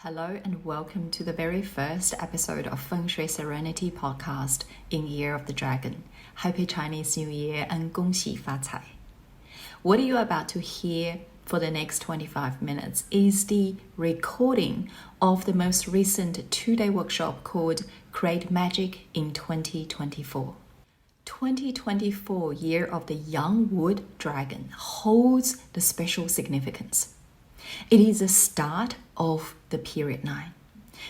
Hello and welcome to the very first episode of Feng Shui Serenity podcast in Year of the Dragon. Happy Chinese New Year and 恭喜发财. What are you about to hear for the next 25 minutes is the recording of the most recent 2-day workshop called Create Magic in 2024. 2024 Year of the Young Wood Dragon holds the special significance. It is the start of the period 9.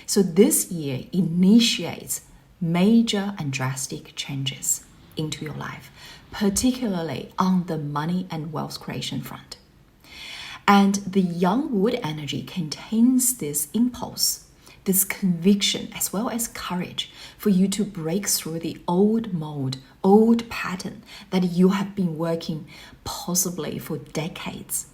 So this year initiates major and drastic changes into your life, particularly on the money and wealth creation front. And the young wood energy contains this impulse, this conviction, as well as courage for you to break through the old mold, old pattern that you have been working possibly for decades.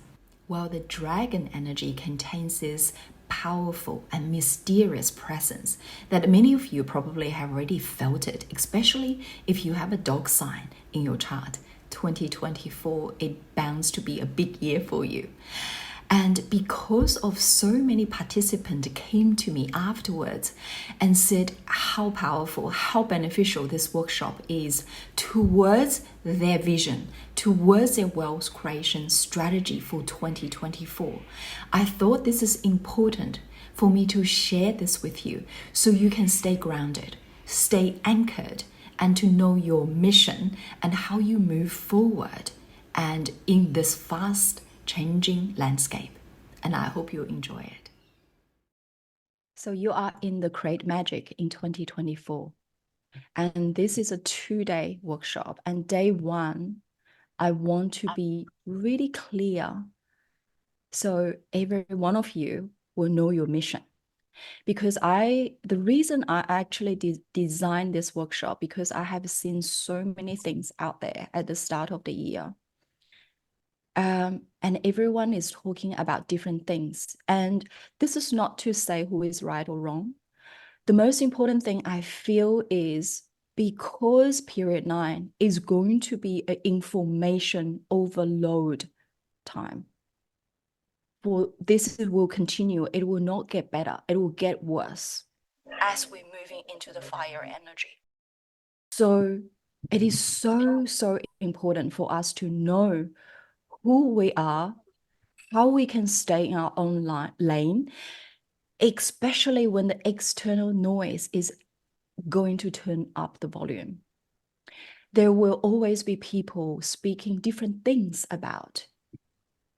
While the dragon energy contains this powerful and mysterious presence that many of you probably have already felt it, especially if you have a dog sign in your chart. 2024, it bounds to be a big year for you. And because of so many participants came to me afterwards and said how powerful, how beneficial this workshop is towards their vision, towards their wealth creation strategy for 2024, I thought this is important for me to share this with you so you can stay grounded, stay anchored, and to know your mission and how you move forward and in this fast changing landscape. And I hope you enjoy it. So you are in the Create Magic in 2024. And this is a 2-day workshop. And day 1, I want to be really clear so every one of you will know your mission. Because the reason I actually designed this workshop, because I have seen so many things out there at the start of the year. And everyone is talking about different things. And this is not to say who is right or wrong. The most important thing I feel is because period 9 is going to be an information overload time. For this will continue. It will not get better. It will get worse as we're moving into the fire energy. So it is so important for us to know who we are, how we can stay in our own lane, especially when the external noise is going to turn up the volume. There will always be people speaking different things about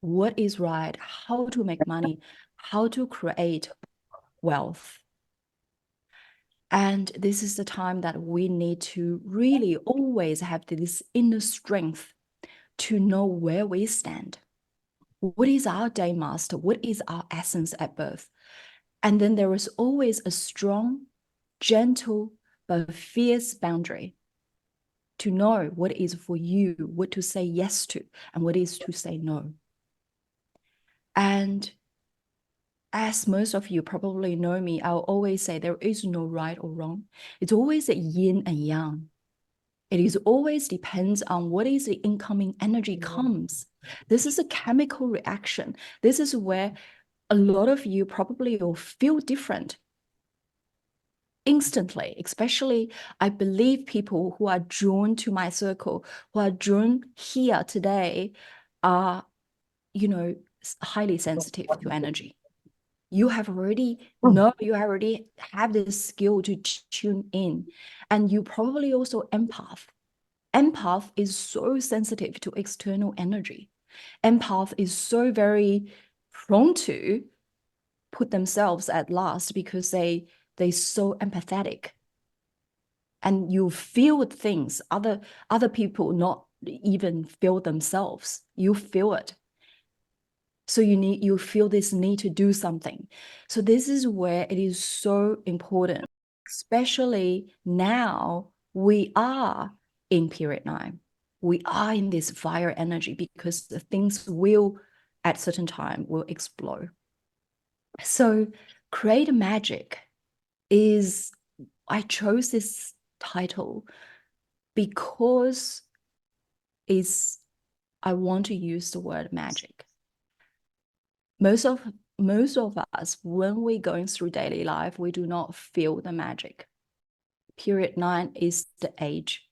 what is right, how to make money, how to create wealth. And this is the time that we need to really always have this inner strength to know where we stand. What is our day master? What is our essence at birth? And then there is always a strong, gentle, but fierce boundary to know what is for you, what to say yes to, and what is to say no. And as most of you probably know me, I'll always say there is no right or wrong. It's always a yin and yang. It is always depends on what is the incoming energy comes. This is a chemical reaction. This is where a lot of you probably will feel different instantly, especially I believe people who are drawn to my circle, who are drawn here today are, highly sensitive to energy. You already have this skill to tune in, and you probably also empath. Empath is so sensitive to external energy. Empath is so very prone to put themselves at last because they're so empathetic. And you feel things other people not even feel themselves. You feel it. So you feel this need to do something. So this is where it is so important, especially now we are in period 9. We are in this fire energy because the things will at certain time will explode. So Create Magic is, I chose this title because I want to use the word magic. Most of most of us, when we're going through daily life, we do not feel the magic. Period 9 is the age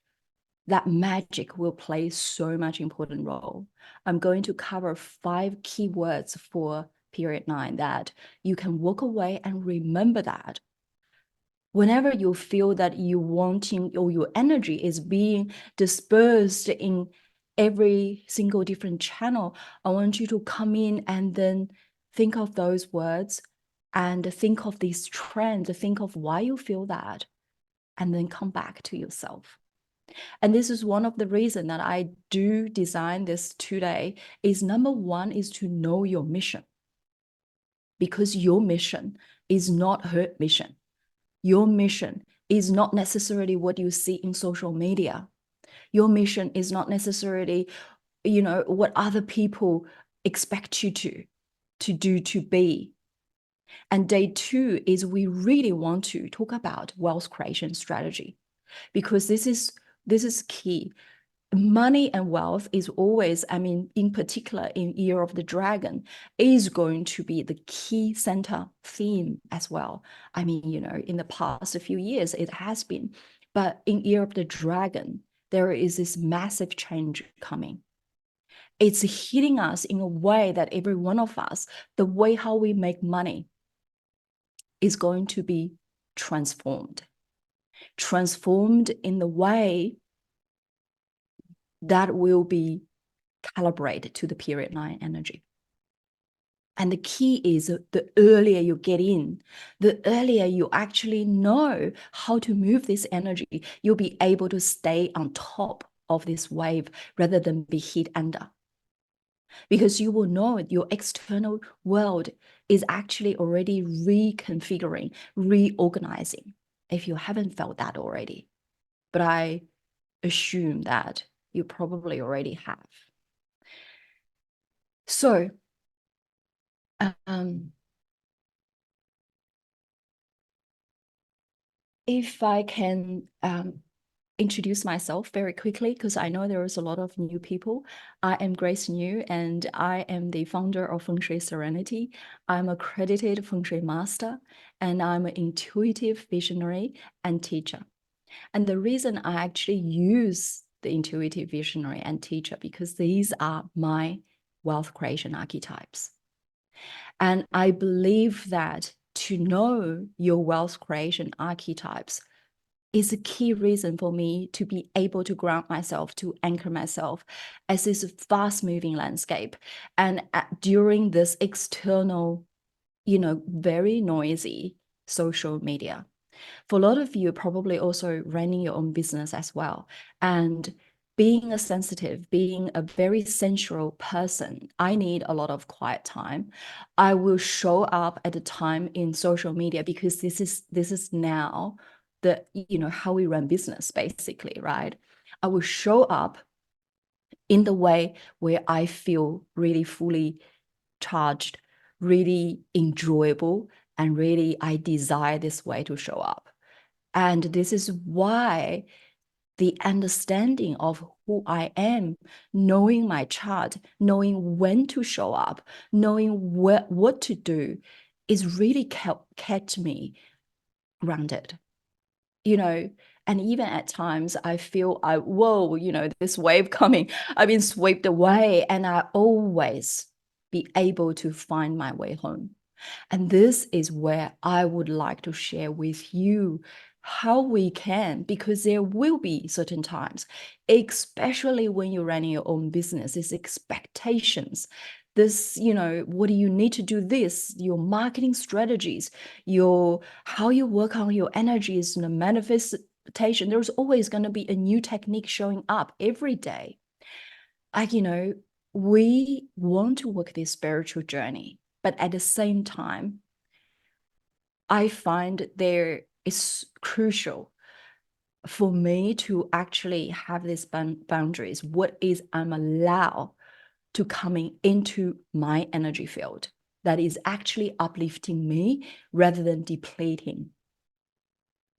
that magic will play so much important role. I'm going to cover 5 keywords for period 9 that you can walk away and remember that. Whenever you feel that you wanting or your energy is being dispersed in every single different channel, I want you to come in and then think of those words and think of these trends, think of why you feel that, and then come back to yourself. And this is one of the reasons that I do design this today is number one is to know your mission. Because your mission is not her mission. Your mission is not necessarily what you see in social media. Your mission is not necessarily, what other people expect you to do, to be. And day 2 is we really want to talk about wealth creation strategy, because this is key. Money and wealth is always, in particular in Year of the Dragon, is going to be the key center theme as well. In the past few years, it has been. But in Year of the Dragon, there is this massive change coming. It's hitting us in a way that every one of us, the way how we make money is going to be transformed. Transformed in the way that will be calibrated to the period 9 energy. And the key is the earlier you get in, the earlier you actually know how to move this energy, you'll be able to stay on top of this wave rather than be hit under. Because you will know your external world is actually already reconfiguring, reorganizing, if you haven't felt that already. But I assume that you probably already have. So, if I can introduce myself very quickly, because I know there is a lot of new people. I am Grace New, and I am the founder of Feng Shui Serenity. I'm an accredited Feng Shui master, and I'm an intuitive visionary and teacher. And the reason I actually use the intuitive visionary and teacher, because these are my wealth creation archetypes. And I believe that to know your wealth creation archetypes is a key reason for me to be able to ground myself, to anchor myself as this fast moving landscape. And during this external, very noisy social media. For a lot of you, probably also running your own business as well. And being a sensitive, being a very sensual person, I need a lot of quiet time. I will show up at a time in social media because this is now the, how we run business, basically, right? I will show up in the way where I feel really fully charged, really enjoyable, and really I desire this way to show up. And this is why the understanding of who I am, knowing my chart, knowing when to show up, knowing what to do, is really kept me grounded. And even at times I feel this wave coming, I've been swept away, and I always be able to find my way home. And this is where I would like to share with you how we can, because there will be certain times, especially when you're running your own business, it's expectations. This, what do you need to do this, your marketing strategies, how you work on your energies and the manifestation. There's always going to be a new technique showing up every day. We want to work this spiritual journey, but at the same time, I find there is crucial for me to actually have these boundaries. What is I'm allowed to coming into my energy field that is actually uplifting me rather than depleting.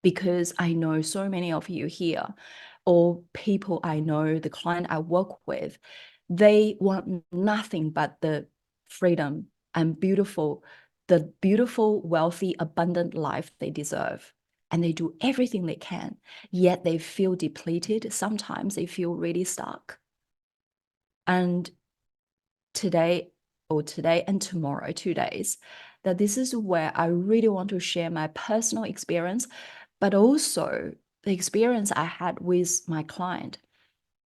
Because I know so many of you here, or people I know, the client I work with, they want nothing but the freedom and beautiful the beautiful, wealthy, abundant life they deserve. And they do everything they can, yet they feel depleted. Sometimes they feel really stuck. And today and tomorrow, 2 days, that this is where I really want to share my personal experience, but also the experience I had with my client.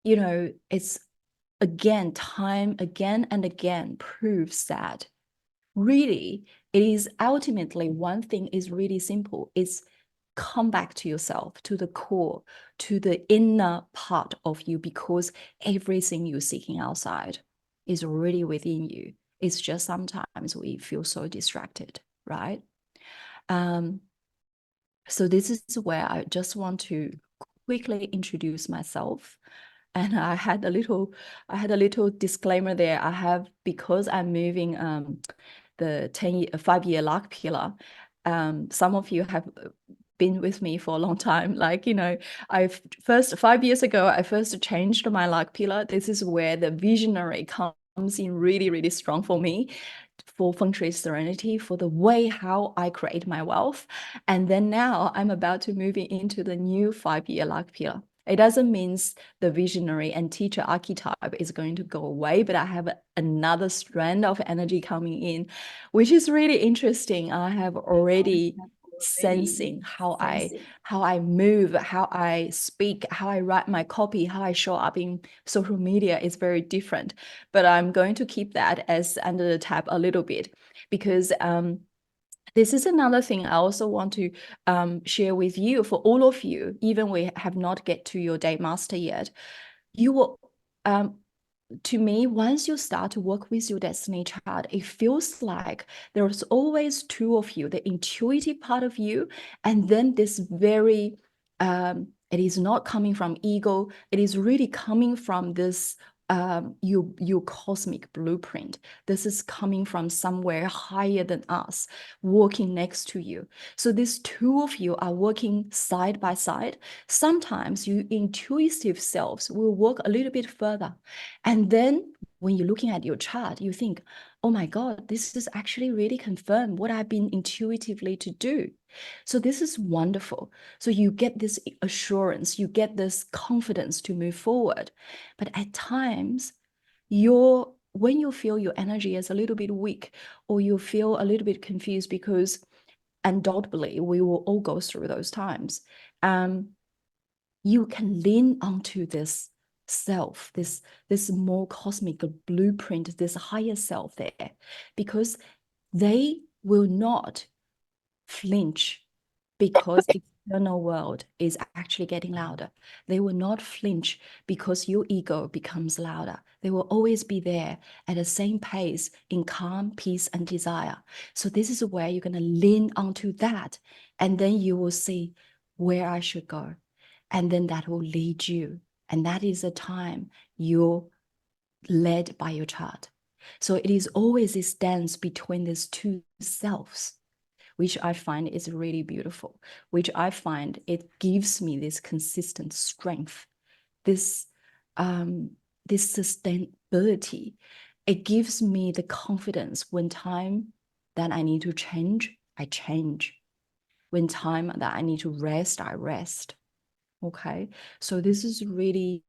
It's time again and again proves that really it is ultimately one thing is really simple. It's come back to yourself, to the core, to the inner part of you, because everything you're seeking outside is already within you. It's just sometimes we feel so distracted, right? So this is where I just want to quickly introduce myself. And I had a little disclaimer there. Because I'm moving the 5-year luck pillar. Some of you have been with me for a long time. I've 5 years ago, I first changed my luck pillar. This is where the visionary comes in really, really strong for me, for Feng Shui Serenity, for the way how I create my wealth. And then now I'm about to move into the new 5-year luck pillar. It doesn't mean the visionary and teacher archetype is going to go away, but I have another strand of energy coming in, which is really interesting. I have already sensing how I move, how I speak, how I write my copy, how I show up in social media is very different. But I'm going to keep that as under the tab a little bit, because this is another thing I also want to share with you, for all of you, even we have not get to your day master yet. You will, to me, once you start to work with your destiny chart, it feels like there's always two of you, the intuitive part of you, and then this very, it is not coming from ego, it is really coming from this your cosmic blueprint. This is coming from somewhere higher than us, working next to you. So these two of you are working side by side. Sometimes your intuitive selves will work a little bit further. And then when you're looking at your chart, you think, oh my God, this is actually really confirmed what I've been intuitively to do. So this is wonderful. So you get this assurance, you get this confidence to move forward. But at times, when you feel your energy is a little bit weak, or you feel a little bit confused, because undoubtedly we will all go through those times, you can lean onto this self, this more cosmic blueprint, this higher self there, because they will not flinch because the external world is actually getting louder. They will not flinch because your ego becomes louder. They will always be there at the same pace in calm, peace, and desire. So this is where you're going to lean onto that, and then you will see where I should go. And then that will lead you. And that is the time you're led by your chart. So it is always this dance between these two selves, which I find is really beautiful, which I find it gives me this consistent strength, this sustainability. It gives me the confidence when time that I need to change, I change. When time that I need to rest, I rest. Okay, so this is really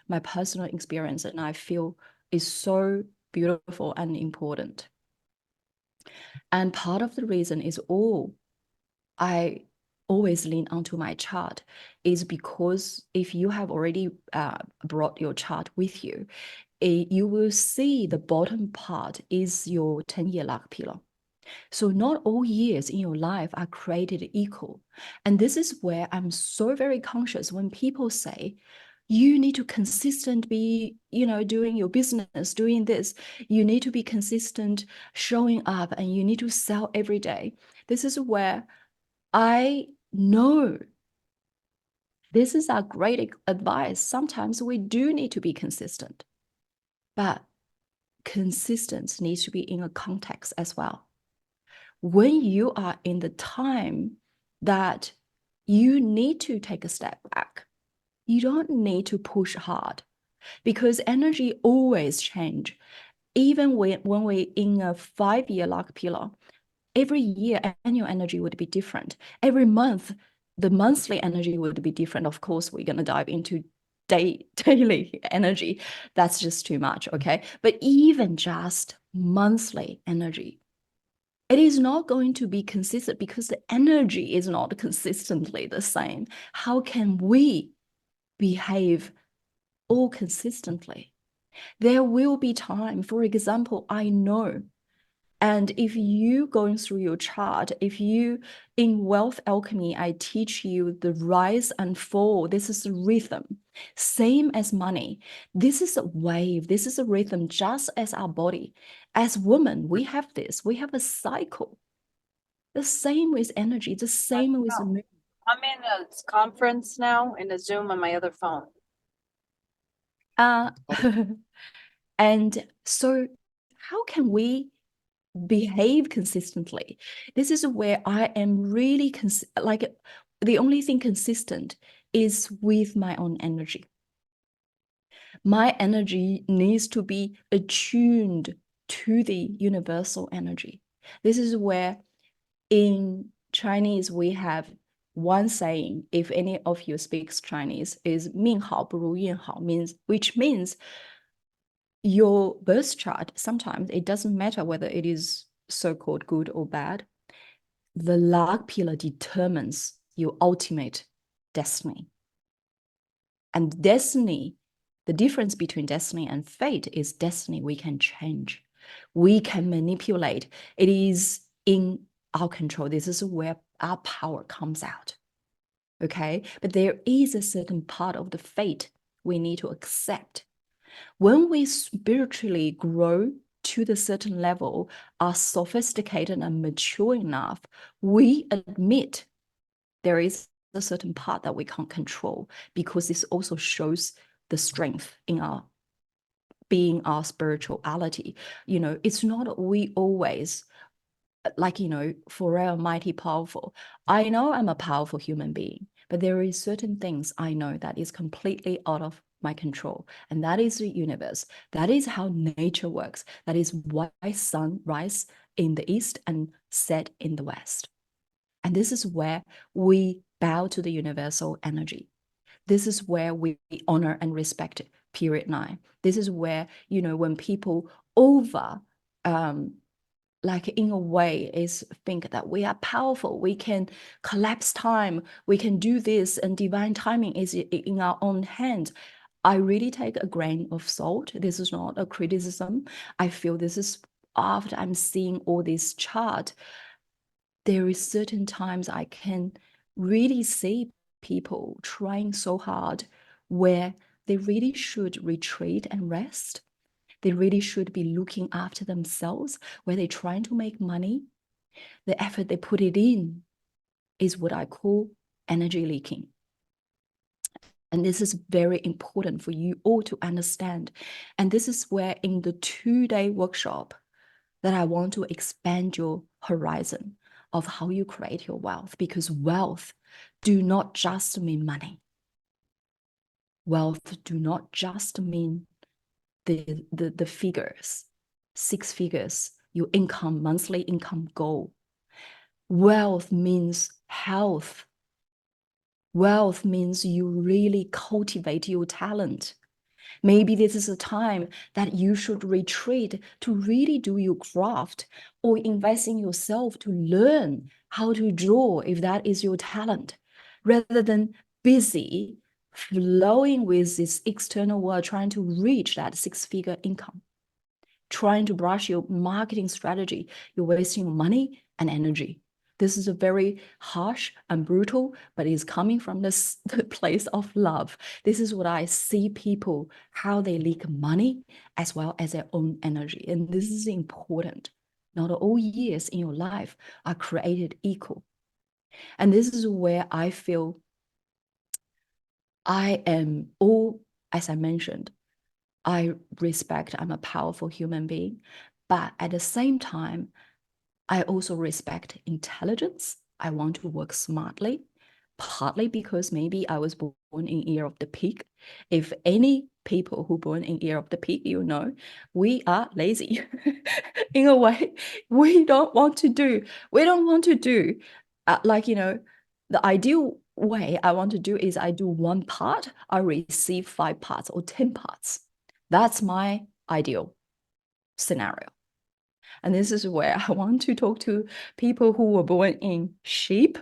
my personal experience, and I feel is so beautiful and important. And part of the reason is I always lean onto my chart is because if you have already brought your chart with you, you will see the bottom part is your 10-year luck pillar. So not all years in your life are created equal. And this is where I'm so very conscious when people say, you need to consistent be, doing your business, doing this. You need to be consistent showing up, and you need to sell every day. This is where I know this is a great advice. Sometimes we do need to be consistent, but consistency needs to be in a context as well. When you are in the time that you need to take a step back, you don't need to push hard, because energy always change. Even when we're in a 5-year luck pillar, Every year, annual energy would be different. Every month, the monthly energy would be different. Of course, we're going to dive into daily energy. That's just too much, okay? But even just monthly energy, it is not going to be consistent because the energy is not consistently the same. How can we behave all consistently? There will be time. For example, I know, and if you going through your chart, if you in wealth alchemy, I teach you the rise and fall. This is a rhythm, same as money. This is a wave. This is a rhythm, just as our body. As women, we have this. We have a cycle. The same with energy. The same with moon. I'm in a conference now in a Zoom on my other phone. And so how can we behave consistently? This is where I am really like the only thing consistent is with my own energy. My energy needs to be attuned to the universal energy. This is where in Chinese we have one saying, if any of you speaks Chinese, is 命好不如运好, which means your birth chart, sometimes it doesn't matter whether it is so-called good or bad. The luck pillar determines your ultimate destiny. And destiny, the difference between destiny and fate is destiny we can change. We can manipulate. It is in our control. This is where our power comes out. Okay? But there is a certain part of the fate we need to accept. When we spiritually grow to the certain level, are sophisticated and mature enough, we admit there is a certain part that we can't control, because this also shows the strength in our being, our spirituality. You know, it's not we always like, you know, forever mighty powerful. I know I'm a powerful human being, but there is certain things I know that is completely out of my control, and that is the universe. That is how nature works. That is why sun rise in the east and set in the west. And this is where we bow to the universal energy. This is where we honor and respect period 9. This is where, you know, when people over like in a way is think that we are powerful, we can collapse time, we can do this, and divine timing is in our own hands. I really take a grain of salt. This is not a criticism. I feel this is after I'm seeing all this chart, there is certain times I can really see people trying so hard where they really should retreat and rest. They really should be looking after themselves, where they're trying to make money. The effort they put it in is what I call energy leaking. And this is very important for you all to understand. And this is where in the 2-day workshop that I want to expand your horizon of how you create your wealth, because wealth do not just mean money. Wealth do not just mean the figures, 6 figures, your income, monthly income goal. Wealth means health. Wealth means you really cultivate your talent. Maybe this is a time that you should retreat to really do your craft, or invest in yourself to learn how to draw if that is your talent, rather than busy flowing with this external world, trying to reach that 6-figure income, trying to brush your marketing strategy. You're wasting your money and energy. This is a very harsh and brutal, but it's coming from this place of love. This is what I see people, how they leak money as well as their own energy. And this is important. Not all years in your life are created equal. And this is where I feel I am all, as I mentioned, I respect I'm a powerful human being, but at the same time, I also respect intelligence. I want to work smartly. partly because maybe I was born in year of the pig. If any people who born in year of the pig, you know, we are lazy. In a way, we don't want to do like, you know, the ideal way I want to do is I do one part, I receive 5 parts or 10 parts. That's my ideal scenario. And this is where I want to talk to people who were born in sheep,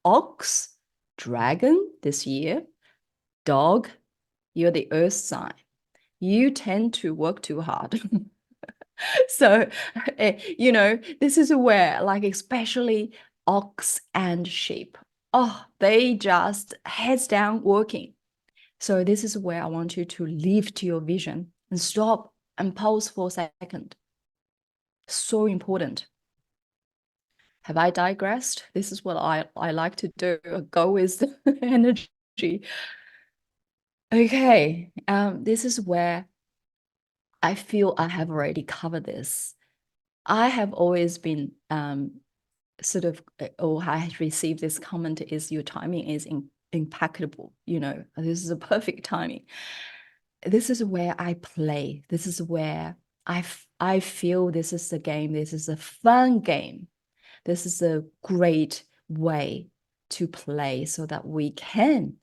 ox, dragon this year, dog, you're the earth sign. You tend to work too hard. So, you know, this is where, like, especially ox and sheep, oh, they just heads down working. So this is where I want you to lift your vision and stop and pause for a second. So important. Have I digressed? This is what I like to do, go with the energy. Okay, this is where I feel I have already covered this. I have always been sort of, or I have received this comment is your timing is impeccable. You know, this is a perfect timing. This is where I play. This is where I feel this is a game. This is a fun game. This is a great way to play so that we can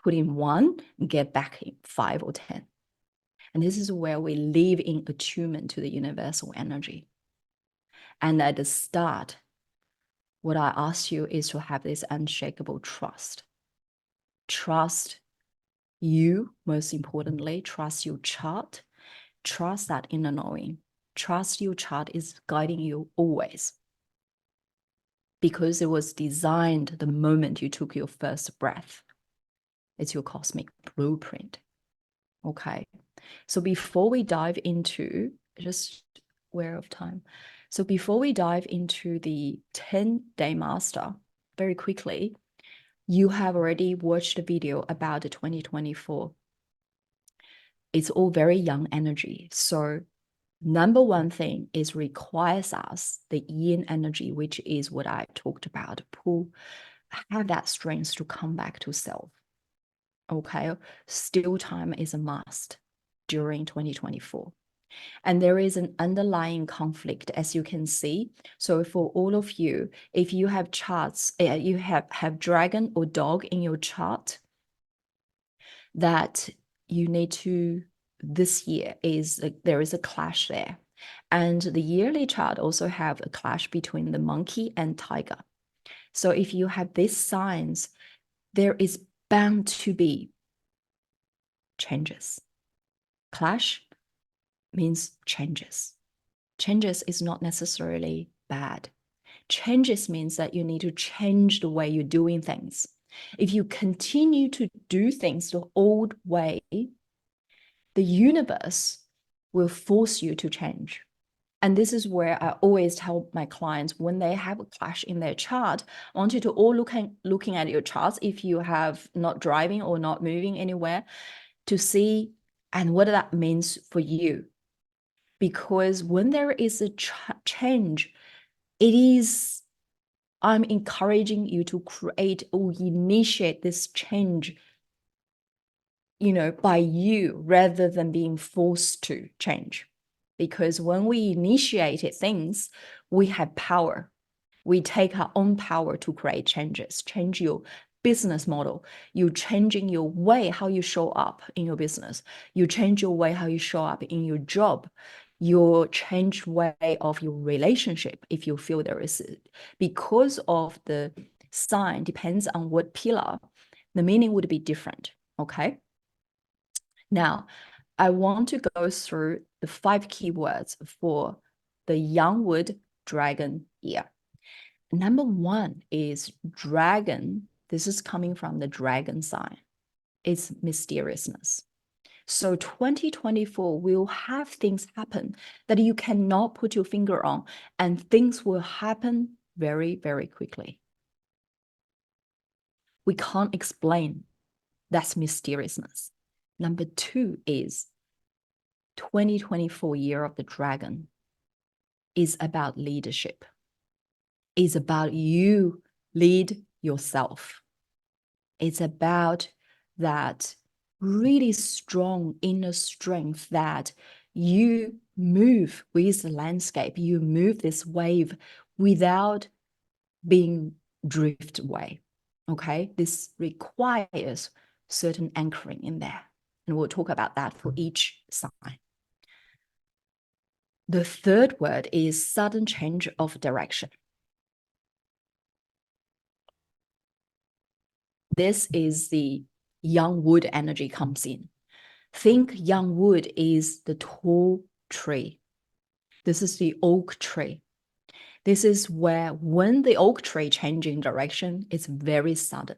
put in 1 and get back in 5 or 10. And this is where we live in attunement to the universal energy. And at the start, what I ask you is to have this unshakable trust. Trust you, most importantly, trust your chart, trust that inner knowing, trust your chart is guiding you always. Because it was designed the moment you took your first breath. It's your cosmic blueprint. Okay. So before we dive into, just aware of time. So before we dive into the 10-day master, very quickly, you have already watched a video about the 2024. It's all very young energy. So number one thing is requires us the yin energy, which is what I talked about, have that strength to come back to self. Okay, still time is a must during 2024. And there is an underlying conflict, as you can see. So for all of you, if you have charts, you have dragon or dog in your chart, that you need to, this year is, there is a clash there. And the yearly chart also have a clash between the monkey and tiger. So if you have these signs, there is bound to be changes. Clash means changes. Changes is not necessarily bad. Changes means that you need to change the way you're doing things. If you continue to do things the old way, the universe will force you to change. And this is where I always tell my clients when they have a clash in their chart, I want you to all looking at your charts if you have not driving or not moving anywhere to see and what that means for you. Because when there is a change, I'm encouraging you to create or initiate this change, you know, by you rather than being forced to change. Because when we initiate things, we have power. We take our own power to create changes, change your business model. You're changing your way, how you show up in your business. You change your way, how you show up in your job. Your changed way of your relationship, if you feel there is, because of the sign, depends on what pillar, the meaning would be different, okay? Now, I want to go through the 5 keywords for the Youngwood Dragon year. Number 1 is dragon. This is coming from the dragon sign. It's mysteriousness. So 2024 will have things happen that you cannot put your finger on, and things will happen very, very quickly. We can't explain. That's mysteriousness. Number 2 is 2024 year of the dragon is about leadership. Is about you lead yourself. It's about that really strong inner strength that you move with the landscape, you move this wave without being drift away. Okay, this requires certain anchoring in there. And we'll talk about that for each sign. The third word is sudden change of direction. This is the young wood energy comes in. Think young wood is the tall tree. This is the oak tree. This is where when the oak tree changing direction, it's very sudden.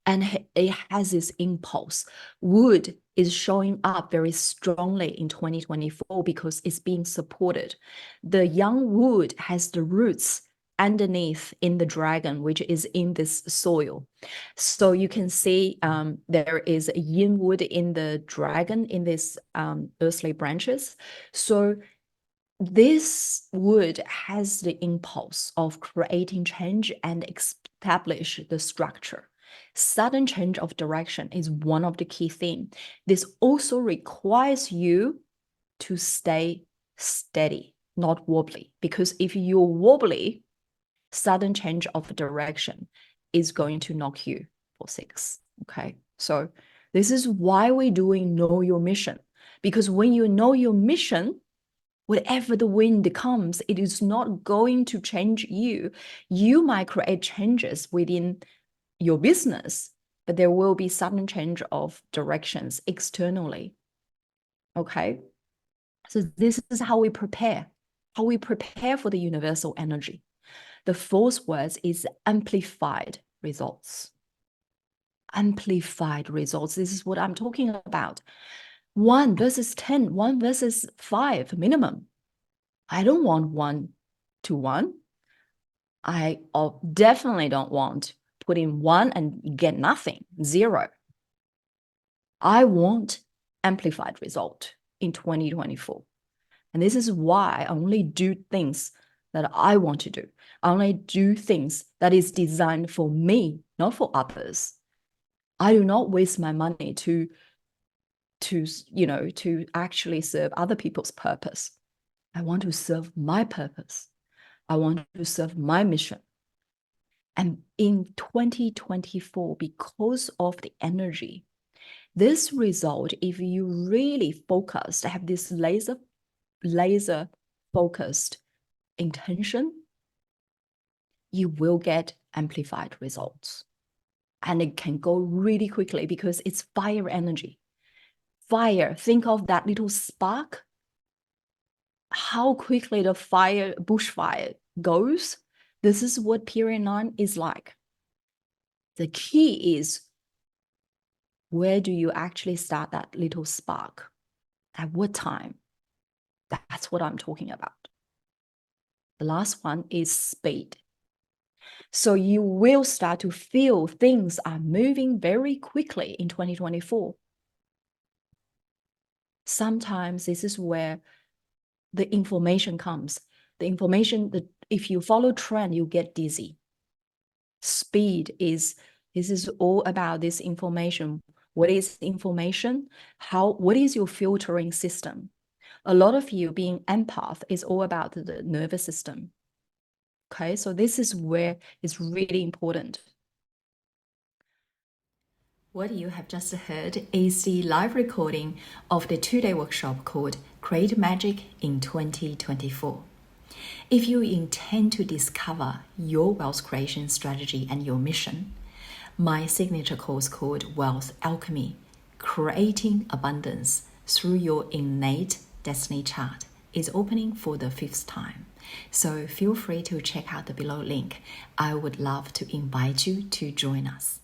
And it has this impulse. Wood is showing up very strongly in 2024 because it's being supported. The young wood has the roots underneath in the dragon, which is in this soil. So you can see there is a yin wood in the dragon in these earthly branches. So this wood has the impulse of creating change and establish the structure. Sudden change of direction is one of the key themes. This also requires you to stay steady, not wobbly, because if you're wobbly, sudden change of direction is going to knock you for 6. Okay, so this is why we're doing know your mission, because when you know your mission, whatever the wind comes, it is not going to change you. You might create changes within your business, but there will be sudden change of directions externally. Okay, so this is how we prepare for the universal energy. The fourth word is amplified results. Amplified results. This is what I'm talking about. 1 versus 10, 1 versus 5 minimum. I don't want 1 to 1. I definitely don't want put in 1 and get nothing, 0. I want amplified result in 2024. And this is why I only do things that I want to do. I only do things that is designed for me, not for others. I do not waste my money to actually serve other people's purpose. I want to serve my purpose. I want to serve my mission. And in 2024, because of the energy, this result, if you really focused, have this laser focused intention, you will get amplified results. And it can go really quickly because it's fire energy. Fire, think of that little spark, how quickly the bushfire goes. This is what period 9 is like. The key is, where do you actually start that little spark? At what time? That's what I'm talking about. The last one is speed. So you will start to feel things are moving very quickly in 2024. Sometimes this is where the information comes. The information that if you follow trend, you get dizzy. Speed this is all about this information. What is information? What is your filtering system? A lot of you being empath is all about the nervous system. Okay, so this is where it's really important. What you have just heard is the live recording of the 2-day workshop called Create Magic in 2024. If you intend to discover your wealth creation strategy and your mission, my signature course called Wealth Alchemy, Creating Abundance Through Your Innate Destiny Chart, is opening for the 5th time. So feel free to check out the below link. I would love to invite you to join us.